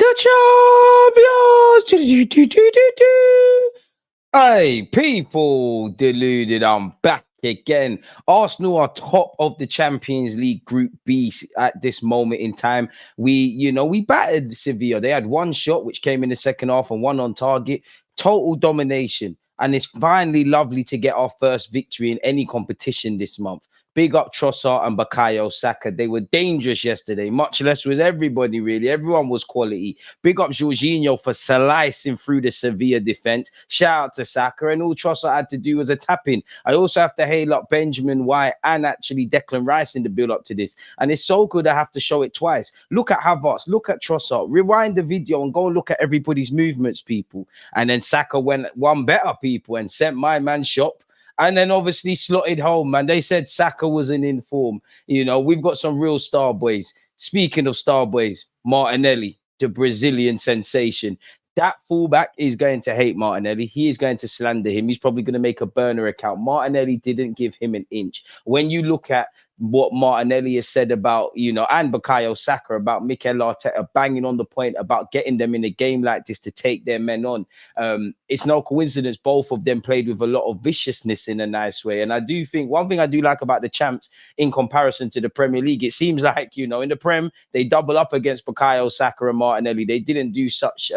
The champions! Hey, people, deluded. I'm back again. Arsenal are top of the Champions League Group B at this moment in time. We battered Sevilla. They had one shot, which came in the second half, and one on target. Total domination. And it's finally lovely to get our first victory in any competition this month. Big up Trossard and Bukayo Saka. They were dangerous yesterday. Much less was everybody, really. Everyone was quality. Big up Jorginho for slicing through the Sevilla defense. Shout out to Saka. And all Trossard had to do was a tap-in. I also have to hail up Benjamin White and actually Declan Rice in the build-up to this. And it's so good I have to show it twice. Look at Havertz. Look at Trossard. Rewind the video and go and look at everybody's movements, people. And then Saka went one better, people, and sent my man shop. And then obviously slotted home, man. They said Saka wasn't in form. We've got some real star boys. Speaking of star boys, Martinelli, the Brazilian sensation. That fullback is going to hate Martinelli. He is going to slander him. He's probably going to make a burner account. Martinelli didn't give him an inch. When you look at what Martinelli has said about, and Bukayo Saka, about Mikel Arteta banging on the point about getting them in a game like this to take their men on. It's no coincidence both of them played with a lot of viciousness in a nice way. And I do think one thing I do like about the champs in comparison to the Premier League, it seems like, in the Prem, they double up against Bukayo Saka and Martinelli. They didn't do such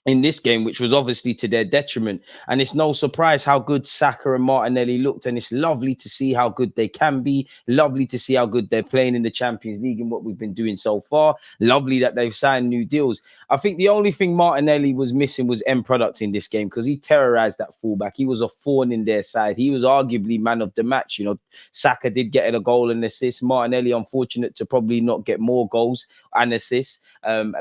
in this game, which was obviously to their detriment. And it's no surprise how good Saka and Martinelli looked. And it's lovely to see how good they can be. Lovely to see how good they're playing in the Champions League and what we've been doing so far. Lovely that they've signed new deals. I think the only thing Martinelli was missing was end product in this game because he terrorized that fullback. He was a thorn in their side. He was arguably man of the match. Saka did get a goal and assist. Martinelli, unfortunate to probably not get more goals and assists.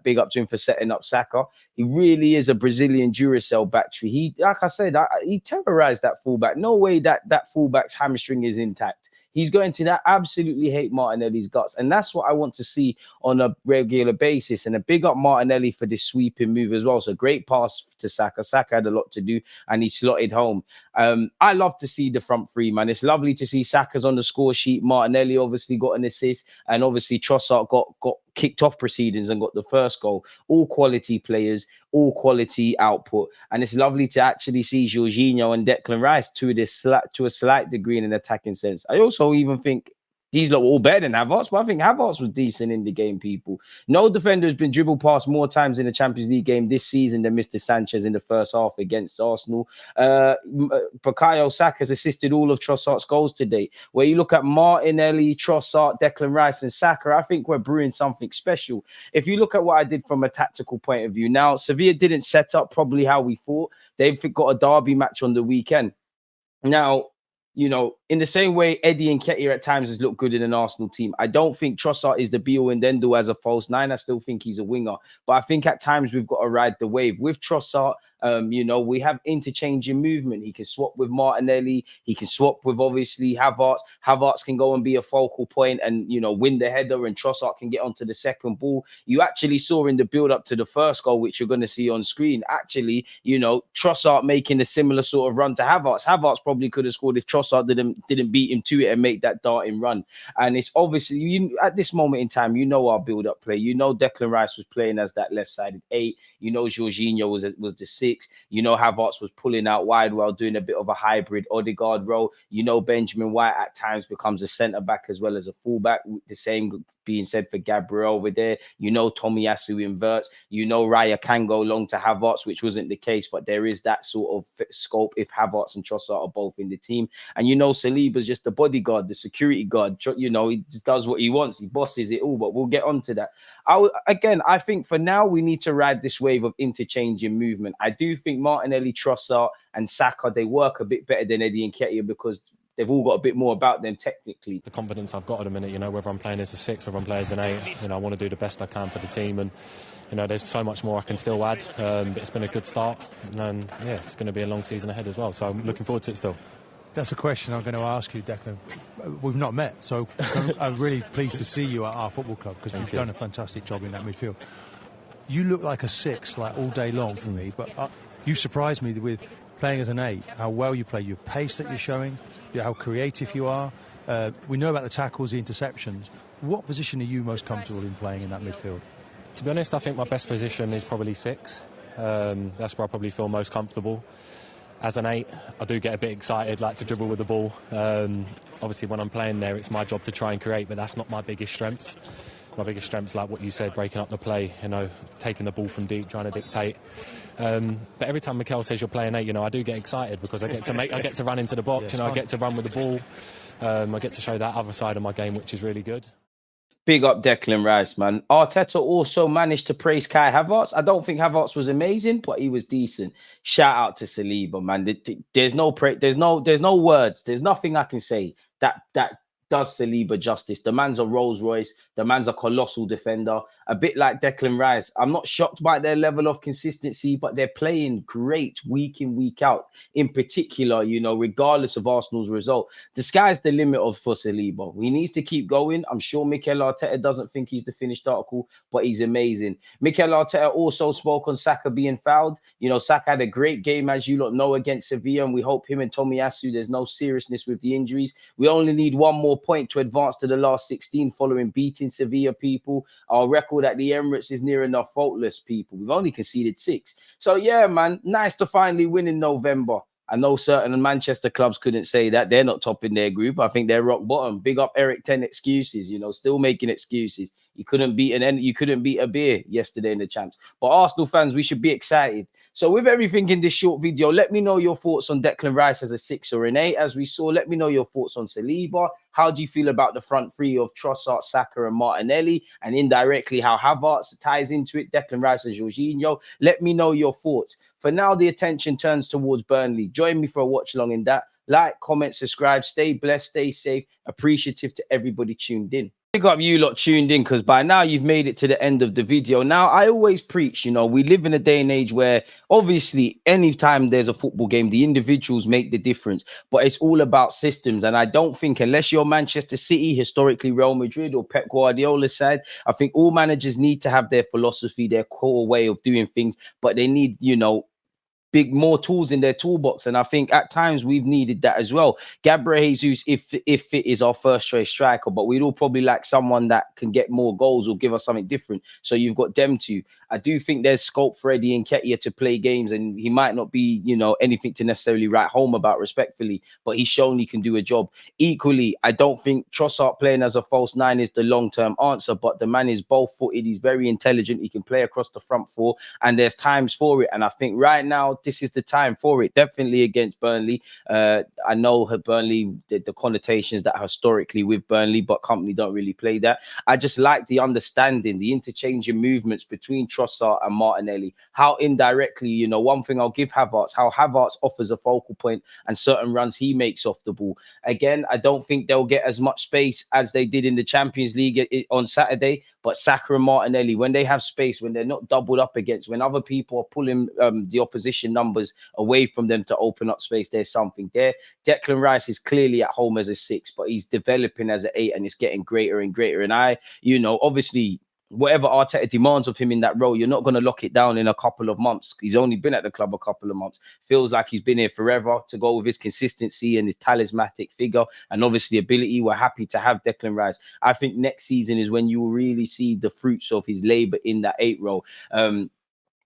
Big up to him for setting up Saka. He really is a Brazilian Duracell battery. He, like I said, he terrorized that fullback. No way that fullback's hamstring is intact. He's going to absolutely hate Martinelli's guts. And that's what I want to see on a regular basis. And a big up Martinelli for this sweeping move as well. So great pass to Saka. Saka had a lot to do and he slotted home. I love to see the front three, man. It's lovely to see Saka's on the score sheet. Martinelli obviously got an assist. And obviously Trossard got kicked off proceedings and got the first goal. All quality players, all quality output. And it's lovely to actually see Jorginho and Declan Rice to a slight degree in an attacking sense. I also even think these look all better than Havertz, but I think Havertz was decent in the game, people. No defender has been dribbled past more times in the Champions League game this season than Mr. Sanchez in the first half against Arsenal. Bukayo Saka has assisted all of Trossard's goals today. Where you look at Martinelli, Trossard, Declan Rice, and Saka, I think we're brewing something special. If you look at what I did from a tactical point of view, now Sevilla didn't set up probably how we thought. They've got a derby match on the weekend. Now, in the same way Eddie Nketiah at times has looked good in an Arsenal team, I don't think Trossard is the be-all and end-all as a false nine. I still think he's a winger. But I think at times we've got to ride the wave. With Trossard, we have interchanging movement. He can swap with Martinelli. He can swap with, obviously, Havertz. Havertz can go and be a focal point and, win the header, and Trossard can get onto the second ball. You actually saw in the build-up to the first goal, which you're going to see on screen, actually, Trossard making a similar sort of run to Havertz. Havertz probably could have scored if Trossard didn't beat him to it and make that darting run. And it's obviously, at this moment in time, our build-up play. Declan Rice was playing as that left-sided 8. Jorginho was the 6. Havertz was pulling out wide while doing a bit of a hybrid Odegaard role. Benjamin White at times becomes a centre-back as well as a full-back. The same being said for Gabriel over there. Tomiyasu inverts. Raya can go long to Havertz, which wasn't the case, but there is that sort of scope if Havertz and Trossard are both in the team. And Saliba's just the bodyguard, the security guard. He just does what he wants. He bosses it all, but we'll get on to that. I think for now, we need to ride this wave of interchanging movement. I do think Martinelli, Trossard, and Saka, they work a bit better than Eddie Nketiah because they've all got a bit more about them technically. The confidence I've got at the minute, whether I'm playing as a 6, whether I'm playing as an 8, I want to do the best I can for the team. And, there's so much more I can still add. But it's been a good start. And, it's going to be a long season ahead as well. So I'm looking forward to it still. That's a question I'm going to ask you, Declan. We've not met, so I'm really pleased to see you at our football club because you've done a fantastic job in that midfield. You look like a 6 all day long for me, but you surprised me with playing as an 8, how well you play, your pace that you're showing, how creative you are. We know about the tackles, the interceptions. What position are you most comfortable in playing in that midfield? To be honest, I think my best position is probably 6. That's where I probably feel most comfortable. As an 8, I do get a bit excited, like to dribble with the ball. Obviously, when I'm playing there, it's my job to try and create, but that's not my biggest strength. My biggest strength's like what you said, breaking up the play, you know, taking the ball from deep, trying to dictate. But every time Mikel says you're playing 8, you know, I do get excited because I get to run into the box, you know, I get to run with the ball. I get to show that other side of my game, which is really good. Big up Declan Rice, man. Arteta also managed to praise Kai Havertz. I don't think Havertz was amazing, but he was decent. Shout out to Saliba, man. There's no words. There's nothing I can say that does Saliba justice. The man's a Rolls Royce. The man's a colossal defender. A bit like Declan Rice. I'm not shocked by their level of consistency, but they're playing great week in, week out. In particular, you know, regardless of Arsenal's result, the sky's the limit for Saliba. He needs to keep going. I'm sure Mikel Arteta doesn't think he's the finished article, but he's amazing. Mikel Arteta also spoke on Saka being fouled. You know, Saka had a great game, as you lot know, against Sevilla, and we hope him and Tomiyasu, there's no seriousness with the injuries. We only need one more point to advance to the last 16 following beating Sevilla, people. Our record at the Emirates is near enough faultless, people. We've only conceded 6. So yeah, man, nice to finally win in November. I know certain Manchester clubs couldn't say that. They're not top in their group. I think they're rock bottom. Big up Eric 10 excuses, you know, still making excuses. You couldn't beat a beer yesterday in the champs. But Arsenal fans, we should be excited. So with everything in this short video, let me know your thoughts on Declan Rice as a 6 or an 8. As we saw, let me know your thoughts on Saliba. How do you feel about the front three of Trossard, Saka and Martinelli? And indirectly, how Havertz ties into it, Declan Rice and Jorginho. Let me know your thoughts. For now, the attention turns towards Burnley. Join me for a watch along in that. Like, comment, subscribe. Stay blessed, stay safe. Appreciative to everybody tuned in. Pick up you lot tuned in, because by now you've made it to the end of the video. Now, I always preach, you know, we live in a day and age where obviously anytime there's a football game, the individuals make the difference, but it's all about systems. And I don't think, unless you're Manchester City, historically Real Madrid or Pep Guardiola's side, I think all managers need to have their philosophy, their core way of doing things, but they need, you know, more tools in their toolbox. And I think at times we've needed that as well. Gabriel Jesus, if it is our first choice striker, but we'd all probably like someone that can get more goals or give us something different. So you've got them two. I do think there's scope for Eddie Nketiah to play games, and he might not be, you know, anything to necessarily write home about respectfully, but he's shown he can do a job. Equally, I don't think Trossard playing as a false 9 is the long-term answer, but the man is both-footed. He's very intelligent. He can play across the front 4, and there's times for it. And I think right now, this is the time for it. Definitely against Burnley. I know Burnley, the connotations that historically with Burnley, but company don't really play that. I just like the understanding, the interchanging movements between Trossard and Martinelli. How indirectly, you know, one thing I'll give Havertz, how Havertz offers a focal point and certain runs he makes off the ball. Again, I don't think they'll get as much space as they did in the Champions League on Saturday, but Saka and Martinelli, when they have space, when they're not doubled up against, when other people are pulling the opposition numbers away from them to open up space, there's something there. Declan Rice is clearly at home as a 6, but he's developing as an 8, and it's getting greater and greater. And I, you know, obviously, whatever Arteta demands of him in that role, you're not going to lock it down in a couple of months. He's only been at the club a couple of months. Feels like he's been here forever. To go with his consistency and his talismanic figure and obviously ability, we're happy to have Declan Rice. I think next season is when you will really see the fruits of his labor in that 8 role.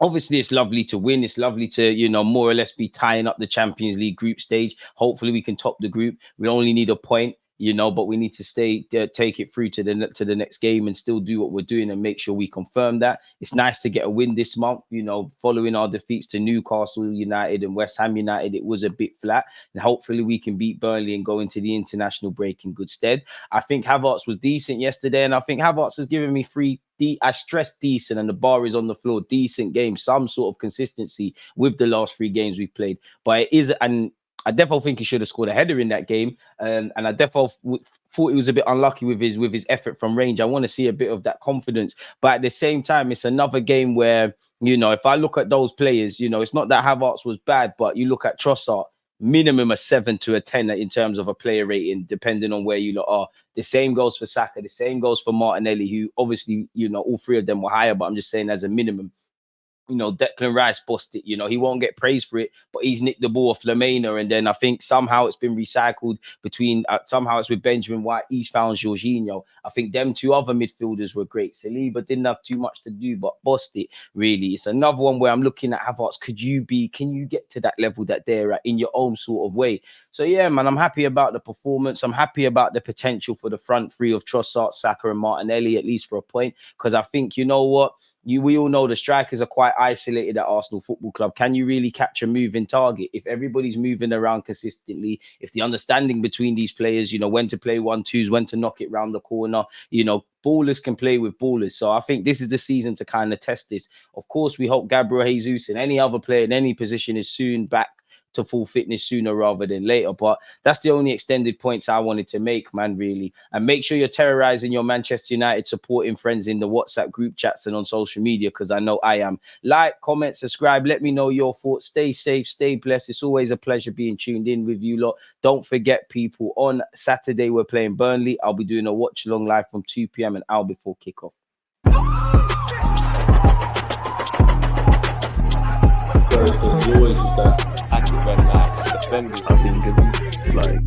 Obviously, it's lovely to win. It's lovely to, you know, more or less be tying up the Champions League group stage. Hopefully, we can top the group. We only need a point, you know, but we need to take it through to the next game and still do what we're doing and make sure we confirm that. It's nice to get a win this month, you know, following our defeats to Newcastle United and West Ham United. It was a bit flat, and hopefully we can beat Burnley and go into the international break in good stead. I think Havertz was decent yesterday, and I think Havertz has given me I stress decent, and the bar is on the floor. Decent game, some sort of consistency with the last 3 games we've played. But it is, and I definitely think he should have scored a header in that game, and I definitely thought he was a bit unlucky with his effort from range. I want to see a bit of that confidence, but at the same time, it's another game where, you know, if I look at those players, you know, it's not that Havertz was bad, but you look at Trossard, minimum a 7 to a 10 in terms of a player rating, depending on where you lot are. The same goes for Saka, the same goes for Martinelli, who obviously, you know, all 3 of them were higher, but I'm just saying as a minimum. Declan Rice bust it. He won't get praised for it, but he's nicked the ball off Lamena. And then I think somehow it's been recycled somehow it's with Benjamin White. He's found Jorginho. I think them two other midfielders were great. Saliba didn't have too much to do, but bust it, really. It's another one where I'm looking at Havertz. Can you get to that level that they're at in your own sort of way? So, yeah, man, I'm happy about the performance. I'm happy about the potential for the front three of Trossard, Saka and Martinelli, at least for a point, because I think, you know what? We all know the strikers are quite isolated at Arsenal Football Club. Can you really catch a moving target? If everybody's moving around consistently, if the understanding between these players, when to play 1-2s, when to knock it round the corner, ballers can play with ballers. So I think this is the season to kind of test this. Of course, we hope Gabriel Jesus and any other player in any position is soon back to full fitness sooner rather than later. But that's the only extended points I wanted to make, man, really. And make sure you're terrorizing your Manchester United supporting friends in the WhatsApp group chats and on social media, because I know I am. Like, comment, subscribe. Let me know your thoughts. Stay safe, stay blessed. It's always a pleasure being tuned in with you lot. Don't forget, people, on Saturday we're playing Burnley. I'll be doing a watch along live from 2 p.m. an hour before kickoff. There's always just that active red line defenders. I think it's like